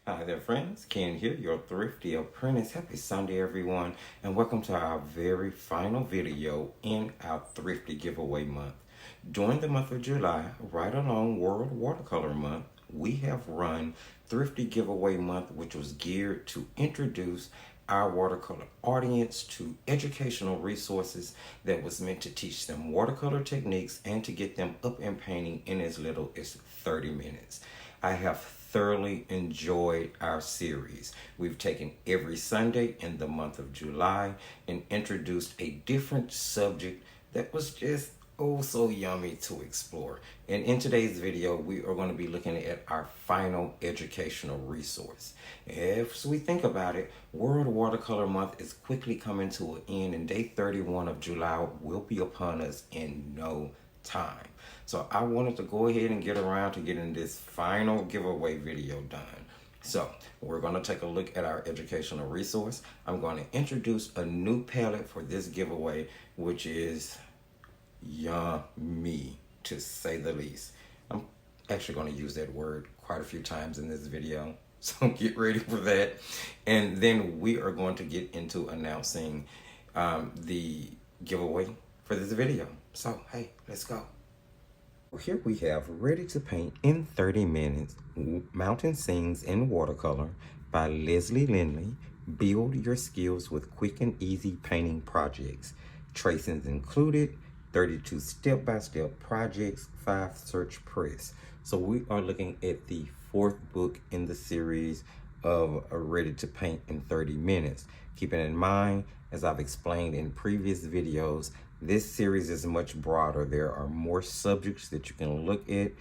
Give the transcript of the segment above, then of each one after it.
Hi there, friends. Ken here, your Thrifty Apprentice. Happy Sunday, everyone, and welcome to our very final video in our Thrifty Giveaway Month. During the month of July, right along World Watercolor Month, we have run Thrifty Giveaway Month, which was geared to introduce our watercolor audience to educational resources that was meant to teach them watercolor techniques and to get them up and painting in as little as 30 minutes. I have thoroughly enjoyed our series. We've taken every Sunday in the month of July and introduced a different subject that was just oh so yummy to explore. And in today's video, we are going to be looking at our final educational resource. As we think about it, World Watercolor Month is quickly coming to an end, and day 31 of July will be upon us in no time. So I wanted to go ahead and get around to getting this final giveaway video done. So we're going to take a look at our educational resource. I'm going to introduce a new palette for this giveaway, which is yummy, to say the least. I'm actually going to use that word quite a few times in this video, so get ready for that. And then we are going to get into announcing the giveaway for this video. So hey, let's go. Here we have Ready to Paint in 30 Minutes, Mountain Scenes in Watercolor by Lesley Linley. Build your skills with quick and easy painting projects. Tracings included, 32 step-by-step projects, 5 search press. So we are looking at the 4th book in the series of Ready to Paint in 30 Minutes. Keeping in mind, as I've explained in previous videos, this series is much broader. There are more subjects that you can look at.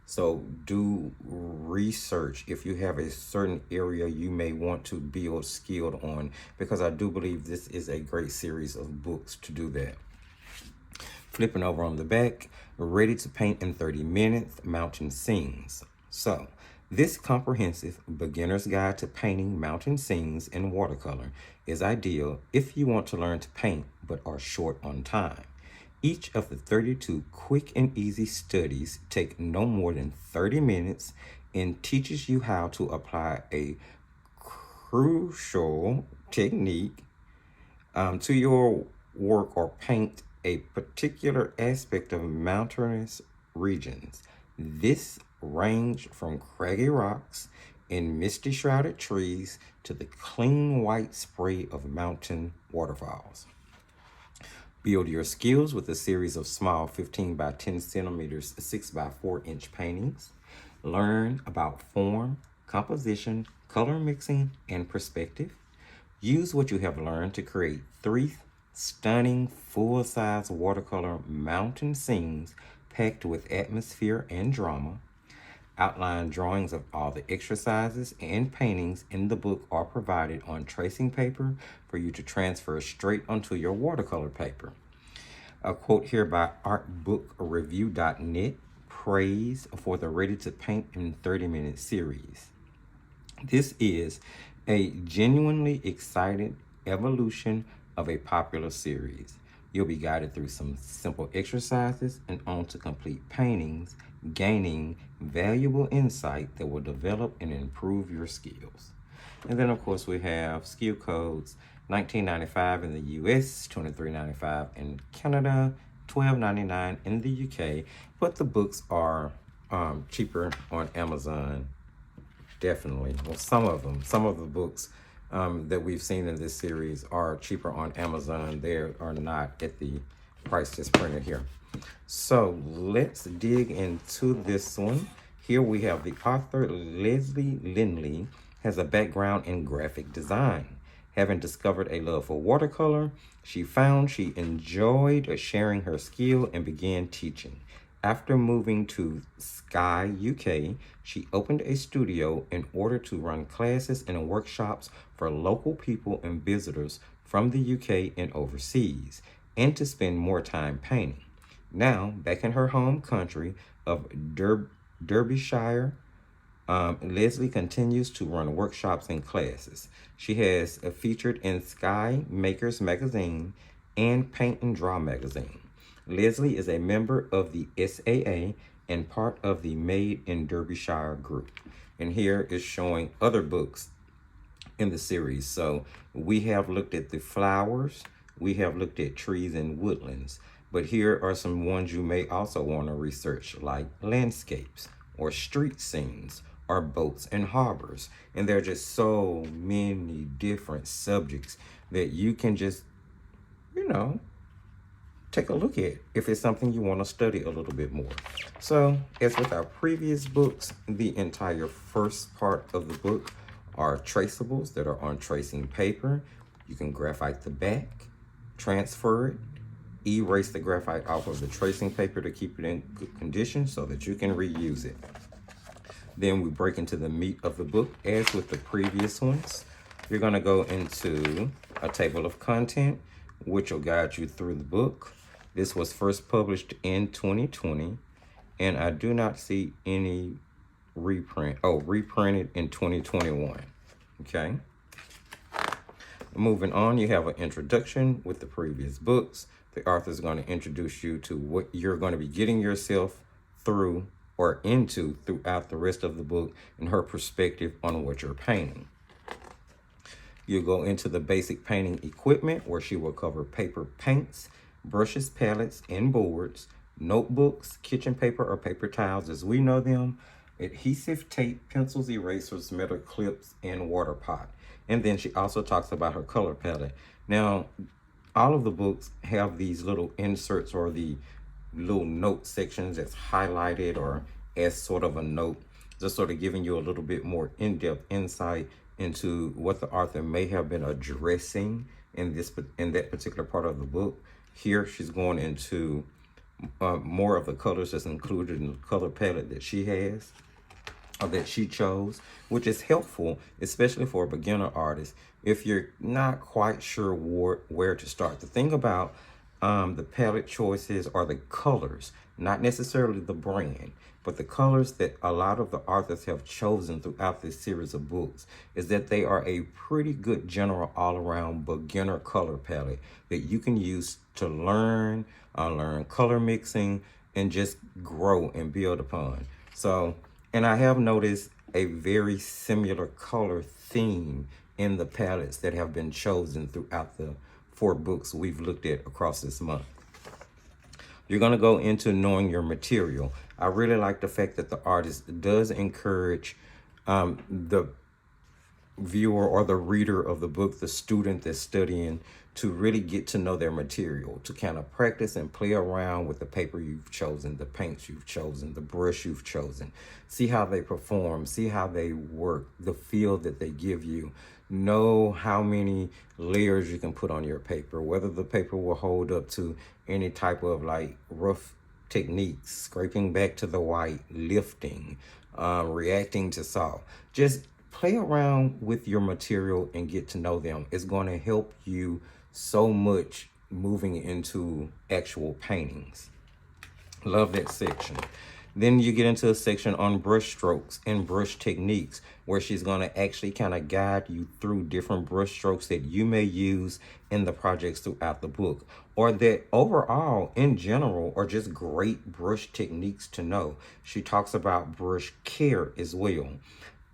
So do research if you have a certain area you may want to build skilled on, because I do believe this is a great series of books to do that. Flipping over on the back, Ready to Paint in 30 Minutes, Mountain Scenes. So this comprehensive beginner's guide to painting mountain scenes in watercolor is ideal if you want to learn to paint but are short on time. Each of the 32 quick and easy studies take no more than 30 minutes and teaches you how to apply a crucial technique to your work or paint a particular aspect of mountainous regions. This range from craggy rocks and misty shrouded trees to the clean white spray of mountain waterfalls. Build your skills with a series of small 15 by 10 centimeters, 6 by 4 inch paintings. Learn about form, composition, color mixing, and perspective. Use what you have learned to create 3 stunning full-size watercolor mountain scenes packed with atmosphere and drama. Outline drawings of all the exercises and paintings in the book are provided on tracing paper for you to transfer straight onto your watercolor paper. A quote here by artbookreview.net, praise for the Ready to Paint in 30 Minute series. This is a genuinely exciting evolution of a popular series. You'll be guided through some simple exercises and on to complete paintings, gaining valuable insight that will develop and improve your skills. And then, of course, we have skill codes: $19.95 in the U.S., $23.95 in Canada, $12.99 in the UK. But the books are cheaper on Amazon, definitely. Well, some of the books that we've seen in this series are cheaper on Amazon. They are not at the price that's printed here. So let's dig into this one. Here we have the author Lesley Linley has a background in graphic design. Having discovered a love for watercolor, she found she enjoyed sharing her skill and began teaching. After moving to Skye, UK, she opened a studio in order to run classes and workshops for local people and visitors from the UK and overseas, and to spend more time painting. Now, back in her home country of Derbyshire, Lesley continues to run workshops and classes. She has featured in Sky Makers magazine and Paint and Draw magazine. Lesley is a member of the SAA and part of the Made in Derbyshire group. And here is showing other books in the series. So we have looked at the flowers, we have looked at trees and woodlands, but here are some ones you may also want to research, like landscapes or street scenes or boats and harbors. And there are just so many different subjects that you can just, you know, take a look at if it's something you want to study a little bit more. So as with our previous books, the entire first part of the book are traceables that are on tracing paper. You can graphite the back, transfer it, erase the graphite off of the tracing paper to keep it in good condition so that you can reuse it. Then we break into the meat of the book. As with the previous ones, you're going to go into a table of content, which will guide you through the book. This was first published in 2020, and I do not see any reprint. Oh, reprinted in 2021. Okay. Moving on, you have an introduction with the previous books. The author is going to introduce you to what you're going to be getting yourself through or into throughout the rest of the book and her perspective on what you're painting. You'll go into the basic painting equipment, where she will cover paper paints, brushes, palettes, and boards, notebooks, kitchen paper or paper towels as we know them, adhesive tape, pencils, erasers, metal clips, and water pot. And then she also talks about her color palette. Now, all of the books have these little inserts or the little note sections that's highlighted or as sort of a note, just sort of giving you a little bit more in-depth insight into what the author may have been addressing in that particular part of the book. Here, she's going into more of the colors that's included in the color palette that she has, or that she chose, which is helpful, especially for a beginner artist, if you're not quite sure where to start. The thing about the palette choices are the colors, not necessarily the brand, but the colors that a lot of the authors have chosen throughout this series of books is that they are a pretty good general all-around beginner color palette that you can use to learn color mixing and just grow and build upon. So, and I have noticed a very similar color theme in the palettes that have been chosen throughout the 4 books we've looked at across this month. You're going to go into knowing your material. I really like the fact that the artist does encourage the viewer or the reader of the book, the student that's studying, to really get to know their material, to kind of practice and play around with the paper you've chosen, the paints you've chosen, the brush you've chosen. See how they perform, see how they work, the feel that they give you. Know how many layers you can put on your paper, whether the paper will hold up to any type of like rough techniques, scraping back to the white, lifting, reacting to salt. Just play around with your material and get to know them. It's going to help you so much moving into actual paintings. Love that section. Then you get into a section on brush strokes and brush techniques, where she's going to actually kind of guide you through different brush strokes that you may use in the projects throughout the book, or that overall in general are just great brush techniques to know. She talks about brush care as well.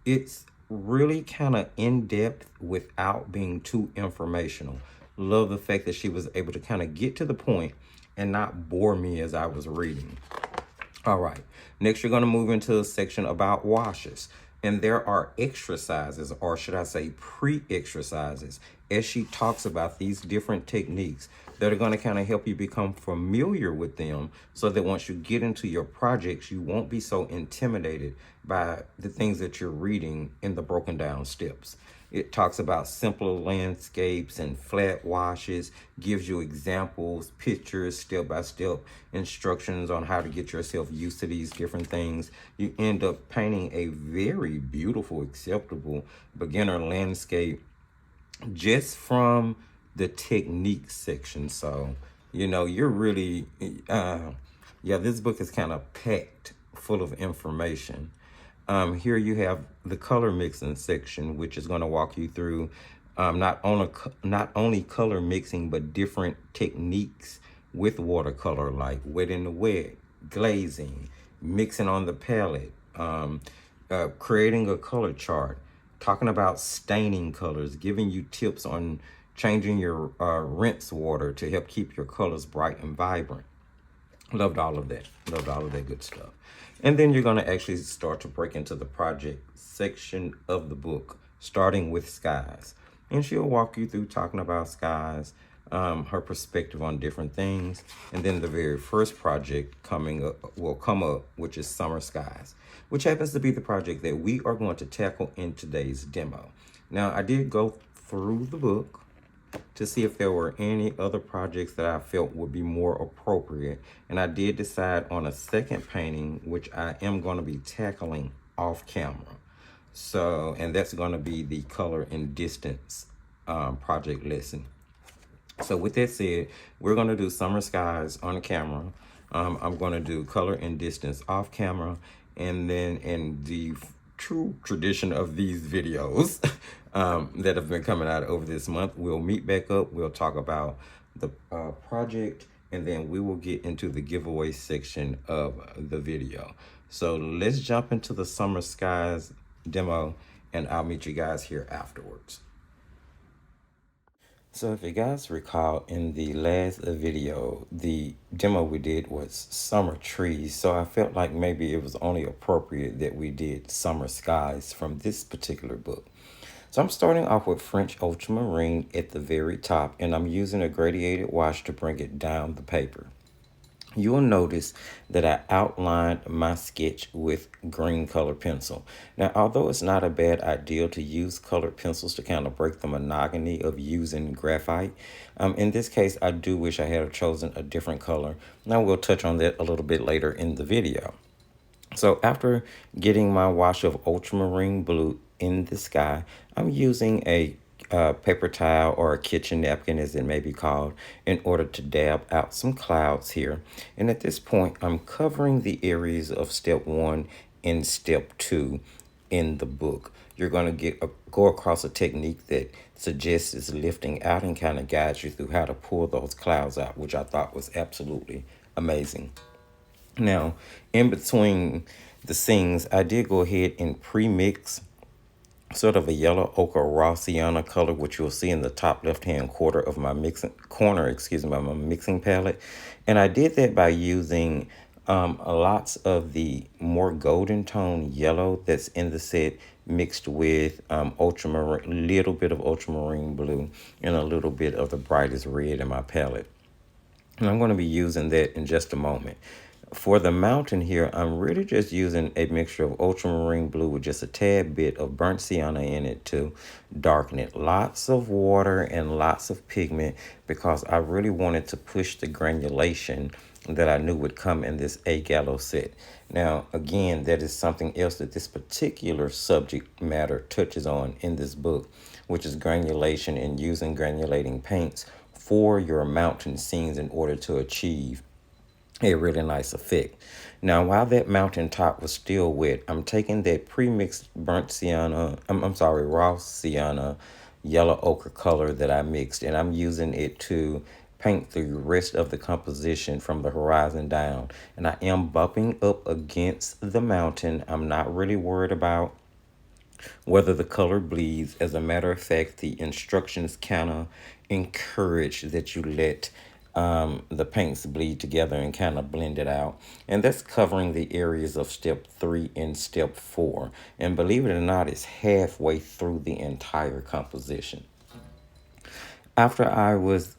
It's really kind of in-depth without being too informational. Love the fact that she was able to kind of get to the point and not bore me as I was reading. All right, next you're going to move into a section about washes. And there are exercises, or should I say pre-exercises, as she talks about these different techniques that are going to kind of help you become familiar with them, so that once you get into your projects, you won't be so intimidated by the things that you're reading in the broken down steps. It talks about simpler landscapes and flat washes, gives you examples, pictures, step-by-step instructions on how to get yourself used to these different things. You end up painting a very beautiful, acceptable beginner landscape just from the technique section. So, you know, you're really, this book is kind of packed full of information. Here you have the color mixing section, which is going to walk you through not only color mixing, but different techniques with watercolor, like wet in the wet, glazing, mixing on the palette, creating a color chart, talking about staining colors, giving you tips on changing your rinse water to help keep your colors bright and vibrant. Loved all of that. Loved all of that good stuff. And then you're going to actually start to break into the project section of the book, starting with skies. And she'll walk you through talking about skies, her perspective on different things. And then the very first project will come up, which is summer skies, which happens to be the project that we are going to tackle in today's demo. Now, I did go through the book to see if there were any other projects that I felt would be more appropriate. And I did decide on a second painting, which I am going to be tackling off camera. So, and that's going to be the color and distance project lesson. So with that said, we're going to do summer skies on camera. I'm going to do color and distance off camera. And then in the true tradition of these videos that have been coming out over this month, we'll meet back up. We'll talk about the project, and then we will get into the giveaway section of the video. So let's jump into the summer skies demo, and I'll meet you guys here afterwards. So if you guys recall, in the last video, the demo we did was summer trees. So I felt like maybe it was only appropriate that we did summer skies from this particular book. So I'm starting off with French ultramarine at the very top, and I'm using a gradiated wash to bring it down the paper. You'll notice that I outlined my sketch with green color pencil. Now, although it's not a bad idea to use colored pencils to kind of break the monotony of using graphite, in this case, I do wish I had chosen a different color. Now, we'll touch on that a little bit later in the video. So after getting my wash of ultramarine blue in the sky, I'm using a paper towel or a kitchen napkin, as it may be called, in order to dab out some clouds here. And at this point, I'm covering the areas of step 1 and step 2 in the book. You're going to go across a technique that suggests is lifting out and kind of guides you through how to pull those clouds out, which I thought was absolutely amazing. Now, in between the scenes, I did go ahead and pre-mix sort of a yellow ochre raw sienna color, which you'll see in the top left-hand corner of my mixing palette. And I did that by using lots of the more golden tone yellow that's in the set, mixed with ultramarine, little bit of ultramarine blue, and a little bit of the brightest red in my palette. And I'm going to be using that in just a moment. For the mountain here, I'm really just using a mixture of ultramarine blue with just a tad bit of burnt sienna in it to darken it. Lots of water and lots of pigment, because I really wanted to push the granulation that I knew would come in this A Gallo set. Now, again, that is something else that this particular subject matter touches on in this book, which is granulation and using granulating paints for your mountain scenes in order to achieve a really nice effect. Now, while that mountaintop was still wet, I'm taking that pre-mixed burnt sienna, raw sienna, yellow ochre color that I mixed, and I'm using it to paint the rest of the composition from the horizon down. And I am bumping up against the mountain. I'm not really worried about whether the color bleeds. As a matter of fact, the instructions kind of encourage that you let the paints bleed together and kind of blend it out. And that's covering the areas of step 3 and step 4. And believe it or not, it's halfway through the entire composition. After I was,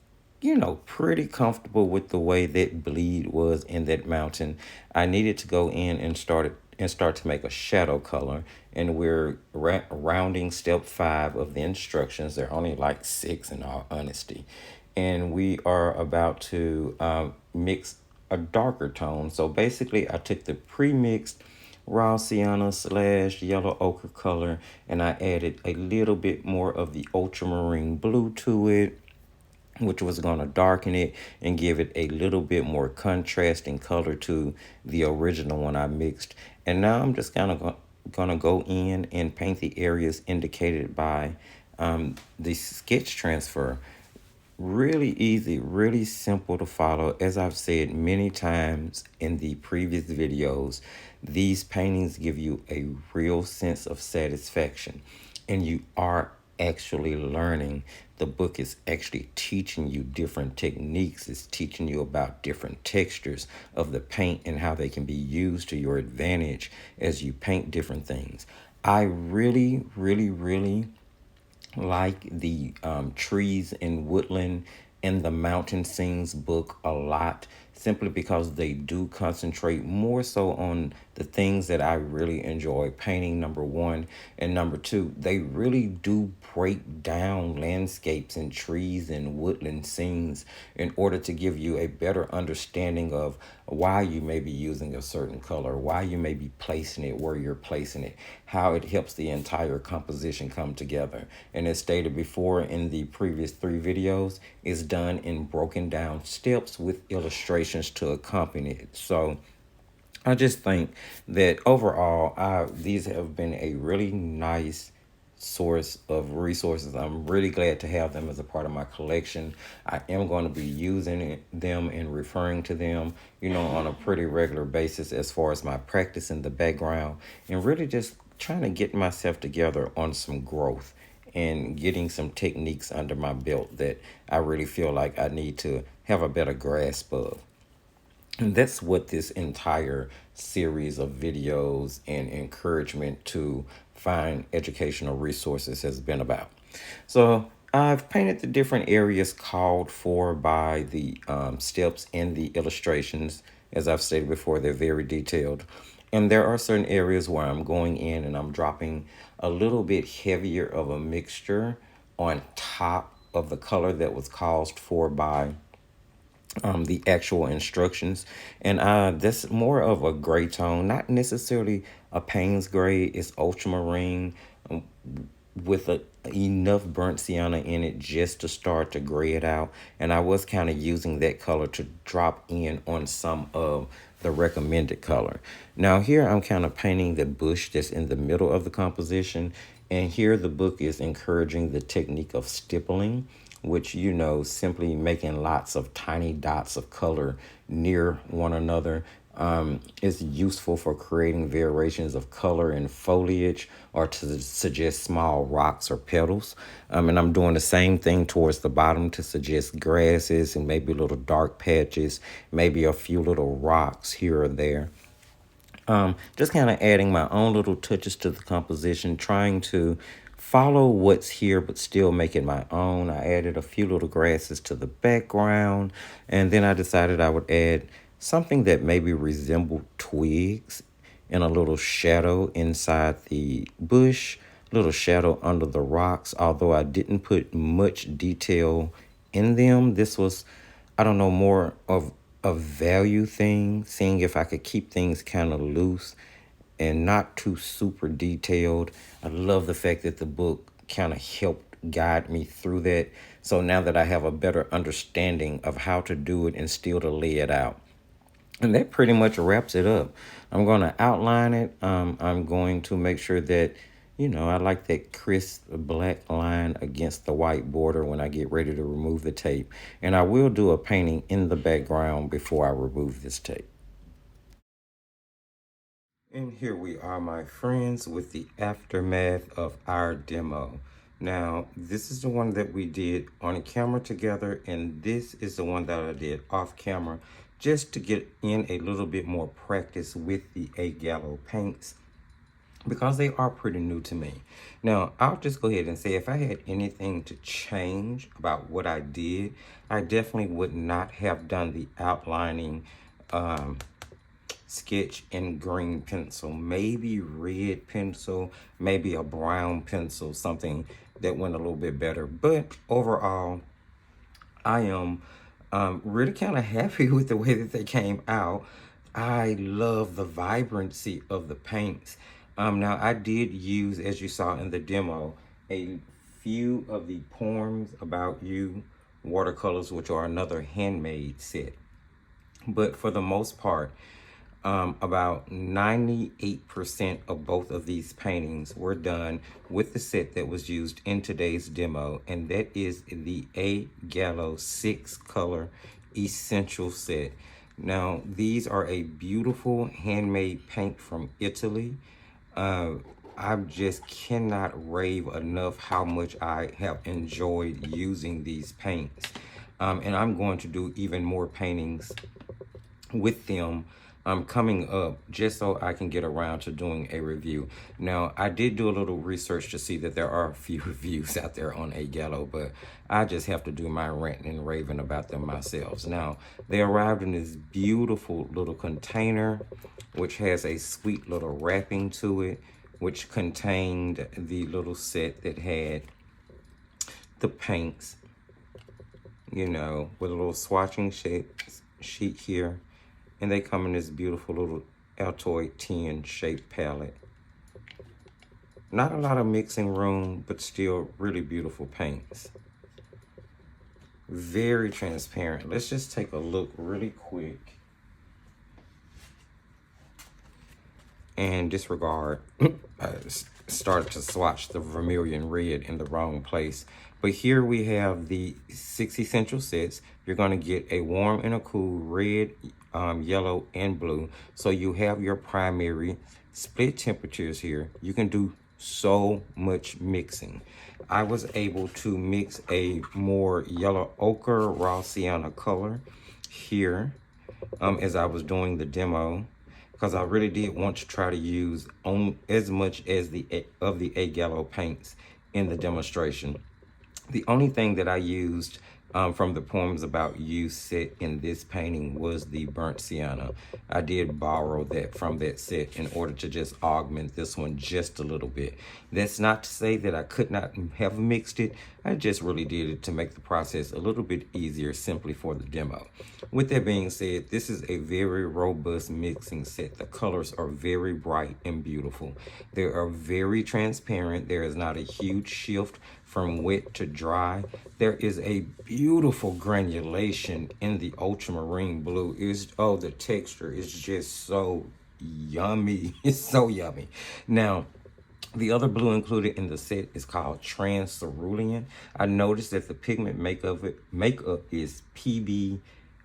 pretty comfortable with the way that bleed was in that mountain, I needed to go in and start to make a shadow color. And we're rounding step 5 of the instructions. They're only like 6 in all honesty. And we are about to mix a darker tone. So basically, I took the pre-mixed raw sienna / yellow ochre color, and I added a little bit more of the ultramarine blue to it, which was going to darken it and give it a little bit more contrasting color to the original one I mixed. And now I'm just kind of going to go in and paint the areas indicated by the sketch transfer. really easy, really simple to follow. As I've said many times in the previous videos, these paintings give you a real sense of satisfaction, and you are actually learning. The book is actually teaching you different techniques. It's teaching you about different textures of the paint and how they can be used to your advantage as you paint different things. I really, really, really like the trees and woodland and the mountain scenes book a lot, simply because they do concentrate more so on the things that I really enjoy painting, number one. And number two, they really do break down landscapes and trees and woodland scenes in order to give you a better understanding of why you may be using a certain color, why you may be placing it where you're placing it, how it helps the entire composition come together. And as stated before in the previous 3 videos, it's done in broken down steps with illustrations to accompany it. So I just think that overall, these have been a really nice source of resources. I'm really glad to have them as a part of my collection. I am going to be using them and referring to them, on a pretty regular basis as far as my practice in the background, and really just trying to get myself together on some growth and getting some techniques under my belt that I really feel like I need to have a better grasp of. And that's what this entire series of videos and encouragement to find educational resources has been about. So I've painted the different areas called for by the steps in the illustrations. As I've stated before, they're very detailed. And there are certain areas where I'm going in and I'm dropping a little bit heavier of a mixture on top of the color that was caused for by the actual instructions. And that's more of a gray tone, not necessarily a Payne's gray. It's ultramarine, with enough burnt sienna in it just to start to gray it out. And I was kind of using that color to drop in on some of the recommended color. Now here I'm kind of painting the bush that's in the middle of the composition. And here the book is encouraging the technique of stippling, which, simply making lots of tiny dots of color near one another. Is useful for creating variations of color in foliage or to suggest small rocks or petals. And I'm doing the same thing towards the bottom to suggest grasses and maybe little dark patches, maybe a few little rocks here or there. Just kind of adding my own little touches to the composition, trying to follow what's here but still make it my own. I added a few little grasses to the background, and then I decided I would add something that maybe resembled twigs and a little shadow inside the bush, little shadow under the rocks. Although I didn't put much detail in them, this was, I don't know, more of a value thing, seeing if I could keep things kind of loose and not too super detailed. I love the fact that the book kind of helped guide me through that. So now that I have a better understanding of how to do it and still to lay it out. And that pretty much wraps it up. I'm going to outline it. I'm going to make sure that, I like that crisp black line against the white border when I get ready to remove the tape. And I will do a painting in the background before I remove this tape. And here we are, my friends, with the aftermath of our demo. Now, this is the one that we did on camera together, and this is the one that I did off camera, just to get in a little bit more practice with the A-Gallo paints, because they are pretty new to me. Now, I'll just go ahead and say, if I had anything to change about what I did, I definitely would not have done the outlining sketch in green pencil, maybe red pencil, maybe a brown pencil, something that went a little bit better. But overall, I am really kind of happy with the way that they came out. I love the vibrancy of the paints. Now, I did use, as you saw in the demo, a few of the Poems About You watercolors, which are another handmade set. But for the most part, About 98% of both of these paintings were done with the set that was used in today's demo, and that is the A Gallo 6-color essential set. Now, these are a beautiful handmade paint from Italy. I just cannot rave enough how much I have enjoyed using these paints. And I'm going to do even more paintings with them coming up, just so I can get around to doing a review. Now, I did do a little research to see that there are a few reviews out there on A Gallo, but I just have to do my ranting and raving about them myself. Now, they arrived in this beautiful little container, which has a sweet little wrapping to it, which contained the little set that had the paints, you know, with a little swatching sheet here. And they come in this beautiful little Altoid tin shaped palette. Not a lot of mixing room, but still really beautiful paints. Very transparent. Let's just take a look really quick. And disregard, I started to swatch the vermilion red in the wrong place. But here we have the 6 essential sets. You're going to get a warm and a cool red, yellow, and blue. So you have your primary split temperatures here. You can do so much mixing. I was able to mix a more yellow ochre raw sienna color here as I was doing the demo, because I really did want to try to use as much as the A Gallo paints in the demonstration. The only thing that I used from the Poems About You set in this painting was the burnt sienna. I did borrow that from that set in order to just augment this one just a little bit. That's not to say that I could not have mixed it. I just really did it to make the process a little bit easier simply for the demo. With that being said, this is a very robust mixing set. The colors are very bright and beautiful. They are very transparent. There is not a huge shift from wet to dry. There is a beautiful granulation in the ultramarine blue. The texture is just so yummy. It's so yummy. Now, the other blue included in the set is called Trans Cerulean. I noticed that the pigment makeup is PB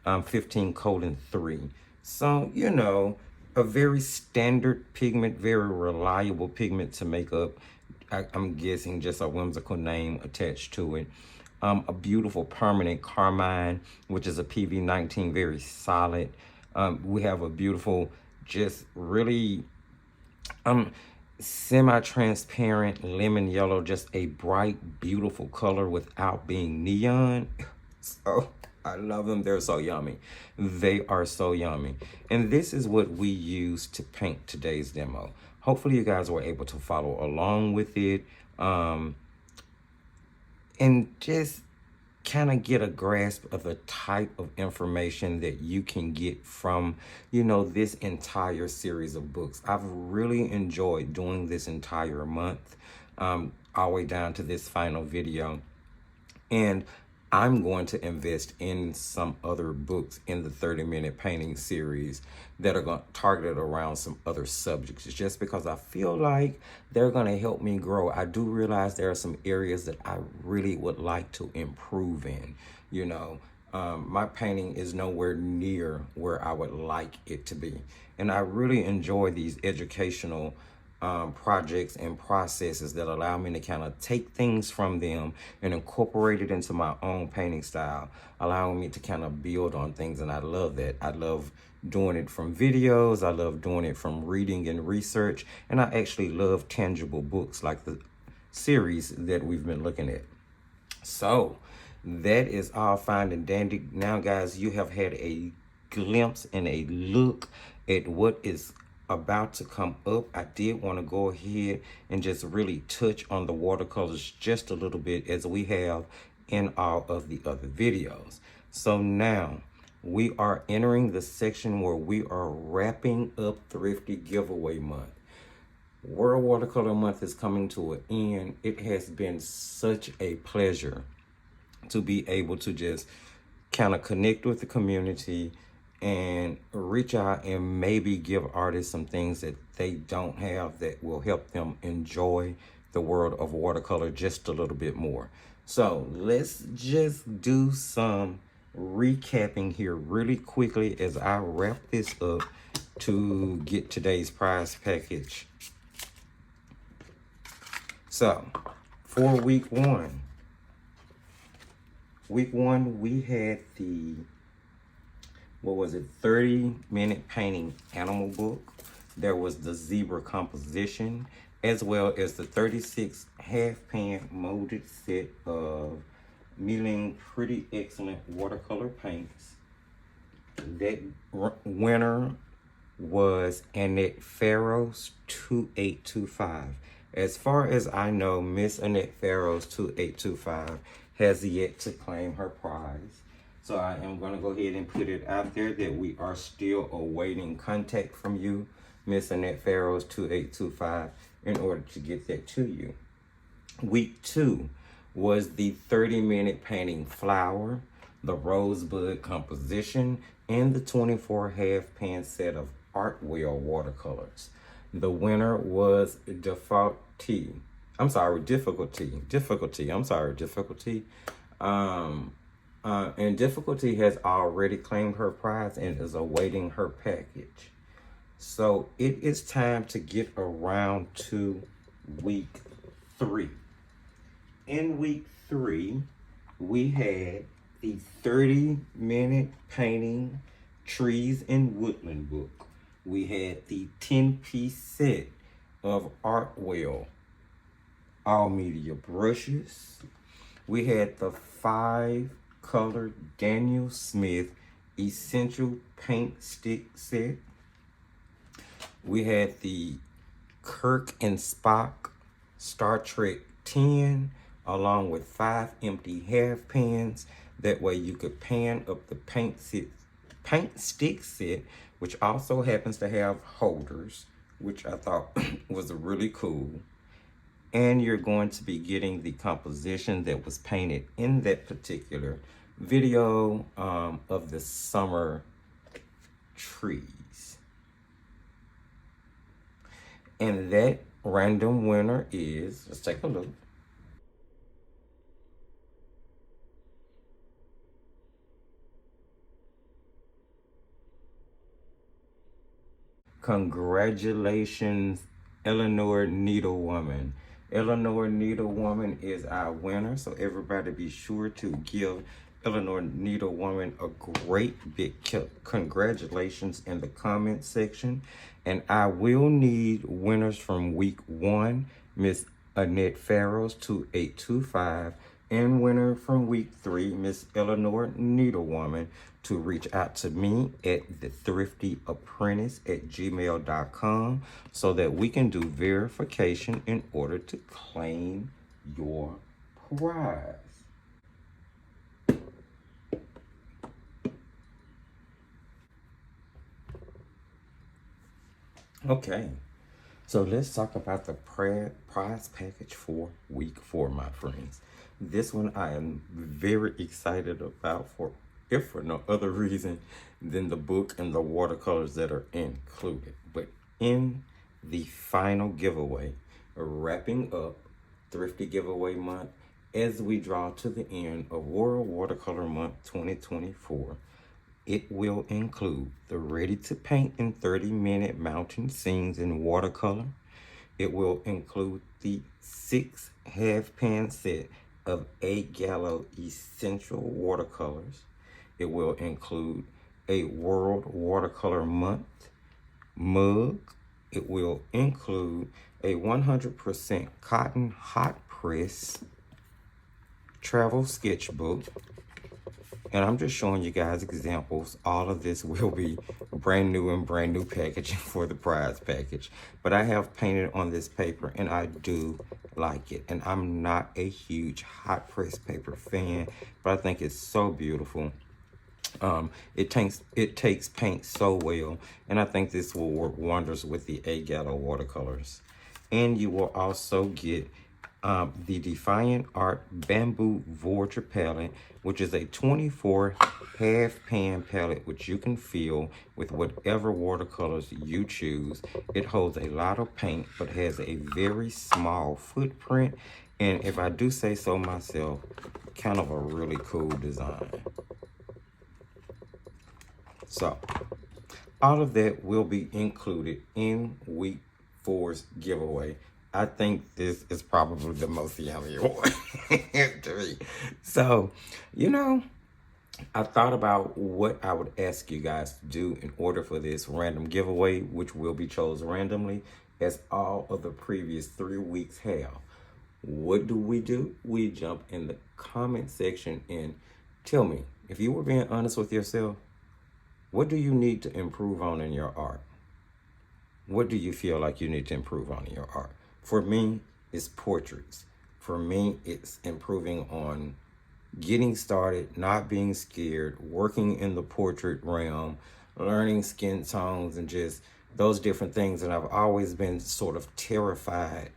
15:3. So, you know, a very standard pigment, very reliable pigment to make up. I'm guessing just a whimsical name attached to it. A beautiful permanent carmine, which is a PV19, very solid. We have a beautiful, just really semi-transparent lemon yellow, just a bright, beautiful color without being neon. So I love them. They're so yummy. They are so yummy. And this is what we use to paint today's demo. Hopefully you guys were able to follow along with it and just kind of get a grasp of the type of information that you can get from, you know, this entire series of books. I've really enjoyed doing this entire month, all the way down to this final video. And I'm going to invest in some other books in the 30-minute painting series that are targeted around some other subjects. It's just because I feel like they're going to help me grow. I do realize there are some areas that I really would like to improve in. You know, my painting is nowhere near where I would like it to be. And I really enjoy these educational projects and processes that allow me to kind of take things from them and incorporate it into my own painting style, allowing me to kind of build on things. And I love that. I love doing it from videos. I love doing it from reading and research. And I actually love tangible books like the series that we've been looking at. So that is all fine and dandy. Now, guys, you have had a glimpse and a look at what is about to come up. I did want to go ahead and just really touch on the watercolors just a little bit, as we have in all of the other videos. So now we are entering the section where we are wrapping up Thrifty Giveaway Month. World Watercolor Month is coming to an end. It has been such a pleasure to be able to just kind of connect with the community and reach out and maybe give artists some things that they don't have that will help them enjoy the world of watercolor just a little bit more. So let's just do some recapping here really quickly as I wrap this up to get today's prize package. So for week one we had the, what was it, 30-minute painting animal book. There was the zebra composition, as well as the 36 half-pan molded set of Milan Pretty Excellent watercolor paints. That winner was Annette Farrow's 2825. As far as I know, Miss Annette Farrow's 2825 has yet to claim her prize. So I am going to go ahead and put it out there that we are still awaiting contact from you, Miss Annette Farrow's 2825, in order to get that to you. Week two was the 30-minute painting flower, the rosebud composition, and the 24 half-pan set of Artwell watercolors. The winner was Difficulty. And Difficulty has already claimed her prize and is awaiting her package. So it is time to get around to week three. In week three, we had the 30-minute painting trees and woodland book. We had the 10-piece set of Artwell all media brushes. We had the 5-color Daniel Smith essential paint stick set. We had the Kirk and Spock Star Trek 10, along with 5 empty half pans. That way you could pan up the paint stick set, which also happens to have holders, which I thought was really cool. And you're going to be getting the composition that was painted in that particular video of the summer trees. And that random winner is, let's take a look. Congratulations, Eleanor Needlewoman. Eleanor Needlewoman is our winner, so everybody be sure to give Eleanor Needlewoman a great big congratulations in the comment section. And I will need winners from week one, Miss Annette Farrow's 2825, and winner from week three, Miss Eleanor Needlewoman, to reach out to me at Thethriftyapprentice@gmail.com so that we can do verification in order to claim your prize. Okay, so let's talk about the prize package for week four, my friends. This one I am very excited about, if for no other reason than the book and the watercolors that are included. But in the final giveaway, wrapping up Thrifty Giveaway Month as we draw to the end of World Watercolor Month 2024, it will include the Ready to Paint in 30-minute mountain scenes in watercolor. It will include the 6 half-pan set of A Gallo Essential watercolors. It will include a World Watercolor Month mug. It will include a 100% cotton hot press travel sketchbook. And I'm just showing you guys examples. All of this will be brand new packaging for the prize package. But I have painted on this paper and I do like it. And I'm not a huge hot press paper fan, but I think it's so beautiful. It takes paint so well, and I think this will work wonders with the A Gallo watercolors. And you will also get the Defyantarts Bamboo Voyager palette, which is a 24 half pan palette, which you can fill with whatever watercolors you choose. It holds a lot of paint, but has a very small footprint. And if I do say so myself, kind of a really cool design. So, all of that will be included in week 4's giveaway. I think this is probably the most yummy one to me. So, you know, I thought about what I would ask you guys to do in order for this random giveaway, which will be chosen randomly, as all of the previous 3 weeks have. What do? We jump in the comment section and tell me, if you were being honest with yourself, what do you need to improve on in your art? What do you feel like you need to improve on in your art? For me, it's portraits. For me, it's improving on getting started, not being scared, working in the portrait realm, learning skin tones, and just those different things. And I've always been sort of terrified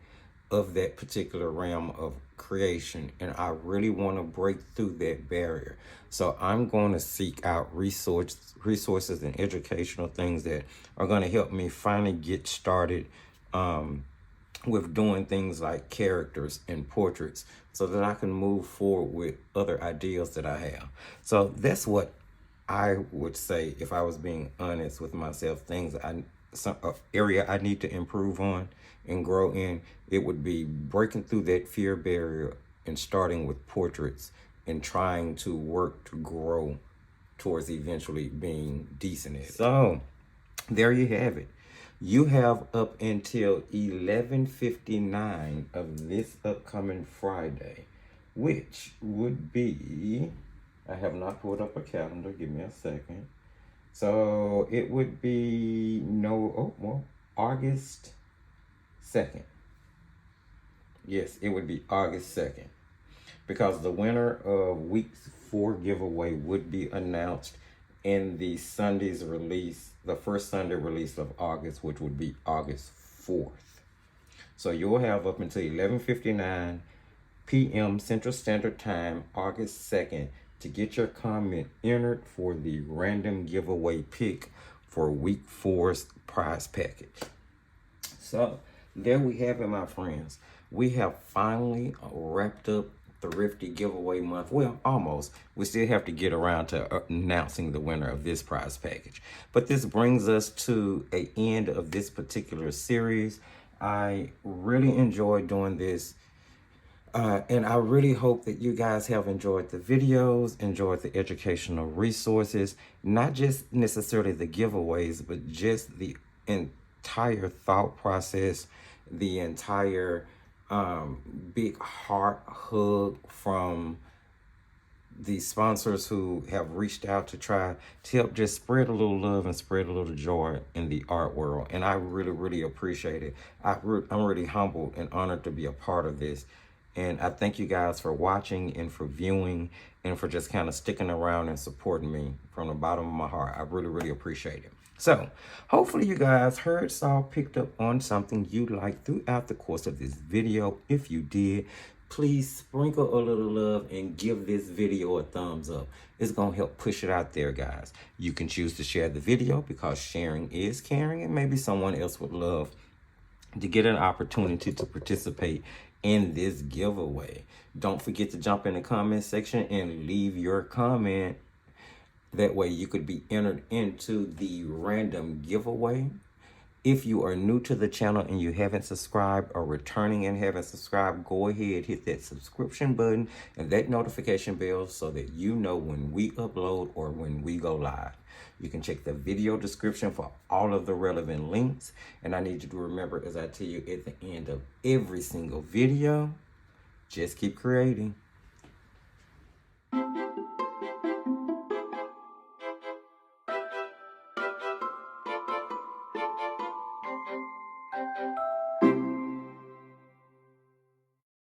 of that particular realm of creation, and I really want to break through that barrier. So I'm going to seek out resources and educational things that are going to help me finally get started with doing things like characters and portraits, so that I can move forward with other ideas that I have. So that's what I would say, if I was being honest with myself, some area I need to improve on and grow in. It would be breaking through that fear barrier and starting with portraits and trying to work to grow towards eventually being decent at it. So there you have it. You have up until 11:59 of this upcoming Friday, which would be, I have not pulled up a calendar, give me a second. So it would be August 2nd. Yes, it would be August 2nd, because the winner of week 4 giveaway would be announced in the Sunday's release, the first Sunday release of August, which would be August 4th. So you'll have up until 11:59 p.m. Central Standard Time, August 2nd, to get your comment entered for the random giveaway pick for week 4's prize package. So there we have it, my friends. We have finally wrapped up Thrifty Giveaway Month. Well, almost. We still have to get around to announcing the winner of this prize package. But this brings us to an end of this particular series. I really enjoyed doing this. And I really hope that you guys have enjoyed the videos, enjoyed the educational resources, not just necessarily the giveaways, but just the entire thought process, the entire big heart hug from the sponsors who have reached out to try to help just spread a little love and spread a little joy in the art world. And I really, really appreciate it. I'm really humbled and honored to be a part of this. And I thank you guys for watching and for viewing and for just kind of sticking around and supporting me from the bottom of my heart. I really, really appreciate it. So hopefully you guys heard, saw, picked up on something you liked throughout the course of this video. If you did, please sprinkle a little love and give this video a thumbs up. It's going to help push it out there, guys. You can choose to share the video, because sharing is caring, and maybe someone else would love to get an opportunity to participate in this giveaway. Don't forget to jump in the comment section and leave your comment. That way you could be entered into the random giveaway. If you are new to the channel and you haven't subscribed, or returning and haven't subscribed, go ahead, hit that subscription button and that notification bell so that you know when we upload or when we go live. You can check the video description for all of the relevant links. And I need you to remember, as I tell you at the end of every single video, just keep creating.